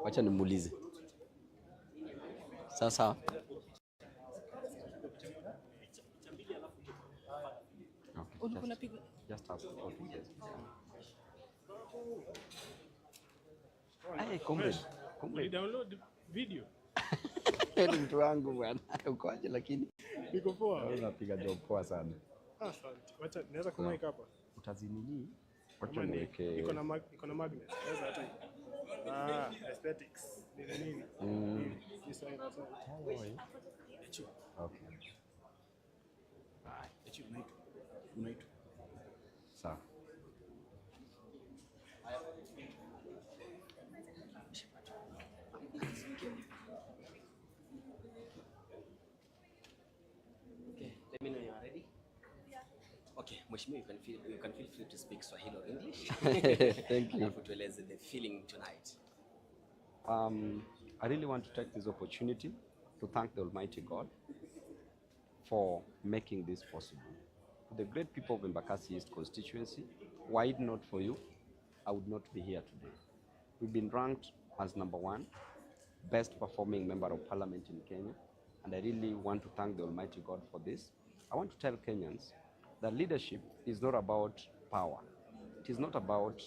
Wacha nimuulize. Sasa. Okay, just ask what it is. Hey, comrade. Download video. Ni mtu wangu bwana. Ukoaje lakini? Niko poa. Unapiga job poa sana. Asante. Wacha naweza kumweka hapa. Utazinini? Wacha niweke. Iko na magnet. Naweza hata. Aesthetics. Nini? Design hata. Okay. Unaitwa. Sawa. Let me know you are ready. Okay, Mheshimiwa, you can feel free to speak Swahili or English. Thank you. To elicit the feeling tonight. I really want to take this opportunity to thank the Almighty God for making this possible. The great people of Embakasi East constituency, were it not for you, I would not be here today. We've been ranked as #1 best performing member of parliament in Kenya, and I really want to thank the Almighty God for this. I want to tell Kenyans that leadership is not about power. It is not about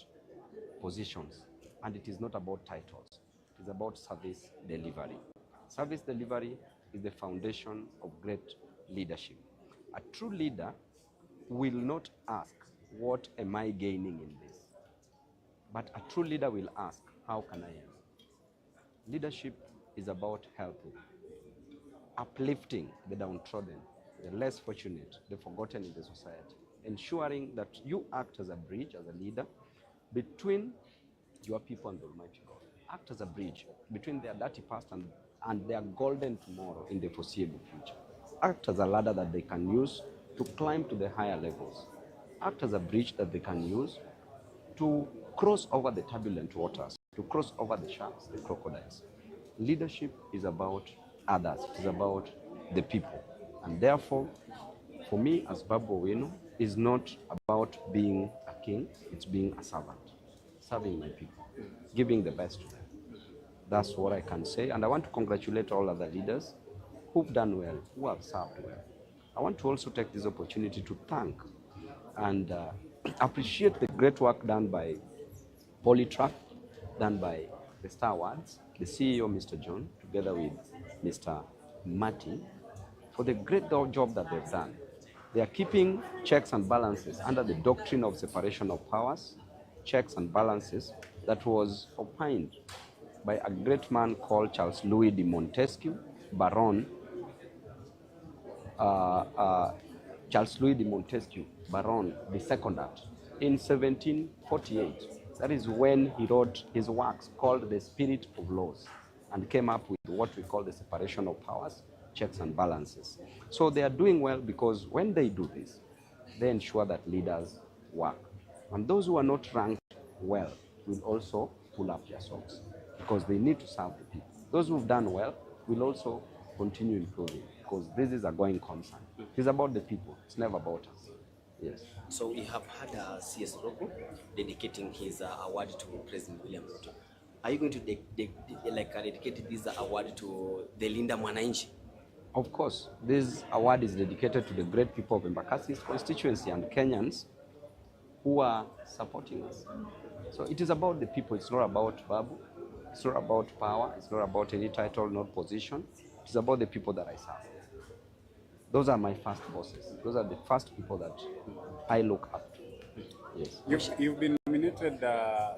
positions, and it is not about titles. It is about service delivery. Service delivery is the foundation of great leadership. A true leader will not ask, what am I gaining in this? But a true leader will ask, how can I help? Leadership is about helping, uplifting the downtrodden, the less fortunate, the forgotten in the society, ensuring that you act as a bridge, as a leader, between your people and the Almighty God. Act as a bridge between their dirty past and their golden tomorrow in the foreseeable future. Act as a ladder that they can use to climb to the higher levels. Act as a bridge that they can use to cross over the turbulent waters, to cross over the sharks, the crocodiles. Leadership is about others. It is about the people. And therefore, for me as Babu Owino, is not about being a king, it's being a servant, serving my people, giving the best to them. That's what I can say. And I want to congratulate all other leaders who've done well, who have served well. I want to also take this opportunity to thank and appreciate the great work done by Politrack, done by the Star Awards, the CEO, Mr. John, together with Mr. Martin, for the great job that they've done. They are keeping checks and balances under the doctrine of separation of powers, checks and balances that was opined by a great man called Charles Louis de Montesquieu, Baron, Charles Louis de Montesquieu, Baron, the second act, in 1748. That is when he wrote his works called The Spirit of Laws and came up with what we call the separation of powers, checks and balances. So they are doing well because when they do this, they ensure that leaders work. And those who are not ranked well will also pull up their socks because they need to serve the people. Those who've done well will also continue improving because this is a going concern. It is about the people. It's never about us. Yes. So we have had CS Roko dedicating his award to President William Ruto. Are you going to dedicate this award to the Linda Mwananchi? Of course, this award is dedicated to the great people of Embakasi's constituency and Kenyans who are supporting us. So it is about the people. It's not about Babu. It's not about power. It's not about any title, not position. It's about the people that I serve. Those are my first bosses. Those are the first people that I look up to. Yes. You've been nominated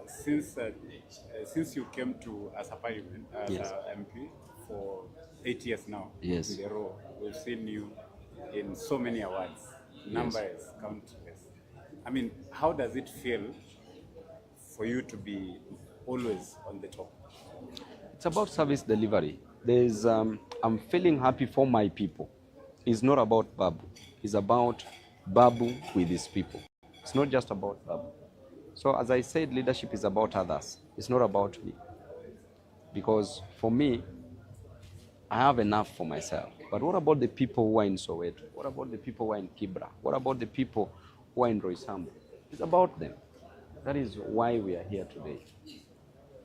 since you came to as a parliament, as an MP for 8 years now. Yes. In a row. We've seen you in so many awards, numbers, countless. I mean, how does it feel for you to be always on the top? It's about service delivery. There's, I'm feeling happy for my people. It's not about Babu. It's about Babu with his people. It's not just about Babu. So as I said, leadership is about others. It's not about me. Because for me, I have enough for myself. But what about the people who are in Soweto? What about the people who are in Kibra? What about the people who are in Roysambu? It's about them. That is why we are here today.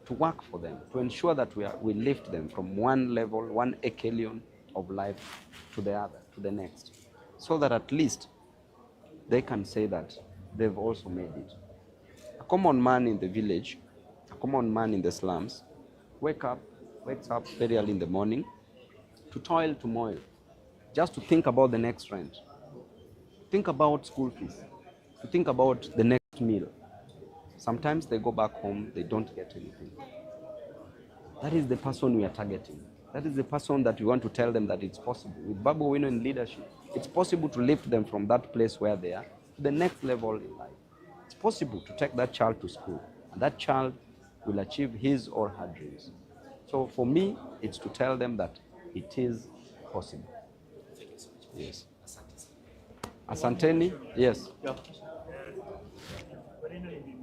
To work for them, to ensure that we lift them from one level, one echelon of life to the other, to the next, so that at least they can say that they've also made it. A common man in the village, a common man in the slums, wakes up very early in the morning to toil, to moil, just to think about the next rent, think about school fees, to think about the next meal. Sometimes they go back home, they don't get anything. That is the person we are targeting. That is the person that we want to tell them that it's possible. With Babu Owino in leadership, it's possible to lift them from that place where they are to the next level in life. It's possible to take that child to school, and that child will achieve his or her dreams. So for me, it's to tell them that it is possible. Thank you so much. Yes. Asante. Asanteni, yes. Perennially been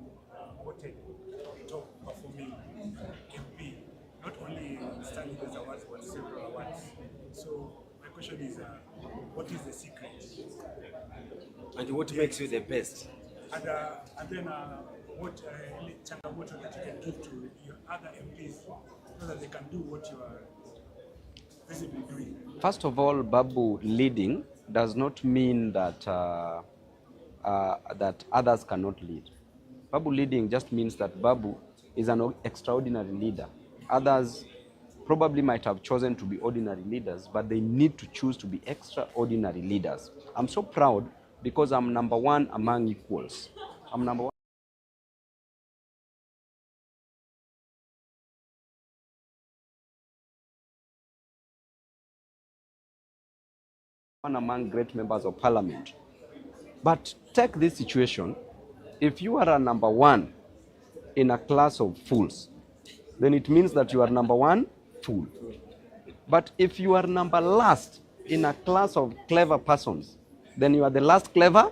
voted top performing MP, not only StarLeaders awards but several awards. So my question is, what is the secret? And what makes you the best? And then what changamoto that you can give to your other MPs so that they can do what you are visibly doing? First of all, Babu leading does not mean that that others cannot lead. Babu leading just means that Babu is an extraordinary leader. Others probably might have chosen to be ordinary leaders, but they need to choose to be extraordinary leaders. I'm so proud because I'm number one among equals. I'm number one among great members of parliament. But take this situation, if you are a number one in a class of fools, then it means that you are number one fool. But if you are number last in a class of clever persons, then you are the last clever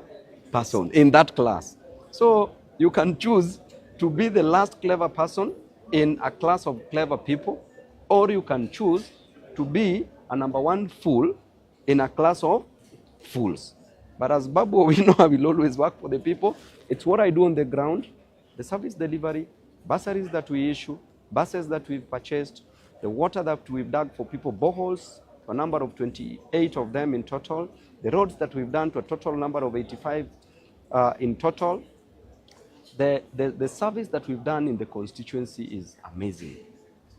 person in that class. So you can choose to be the last clever person in a class of clever people, or you can choose to be a number one fool in a class of fools. But as Babu Owino, I will always work for the people. It's what I do on the ground, the service delivery, bursaries that we issue, buses that we've purchased, the water that we've dug for people, boreholes, to a number of 28 of them in total, the roads that we've done to a total number of 85 in total. The service that we've done in the constituency is amazing.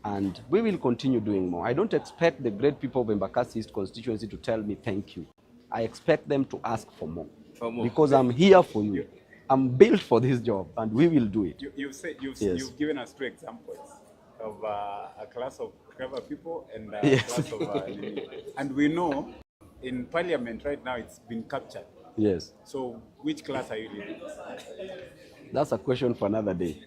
And we will continue doing more. I don't expect the great people of Embakasi East constituency to tell me thank you. I expect them to ask for more. Because I'm here for you. I'm built for this job, and we will do it. You've given us 2 examples of a class of clever people and a Yes. class of and we know in parliament right now it's been captured. Yes. So which class are you leading? That's a question for another day.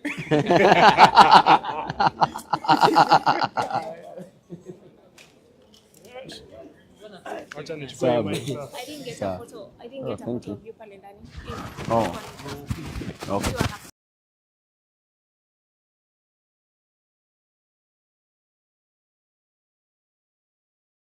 Wacha nichukue Sawa. mic sasa. I didn't get Sawa. a photo. I didn't get a thank photo you. of you pale ndani. Oh. Okay. You are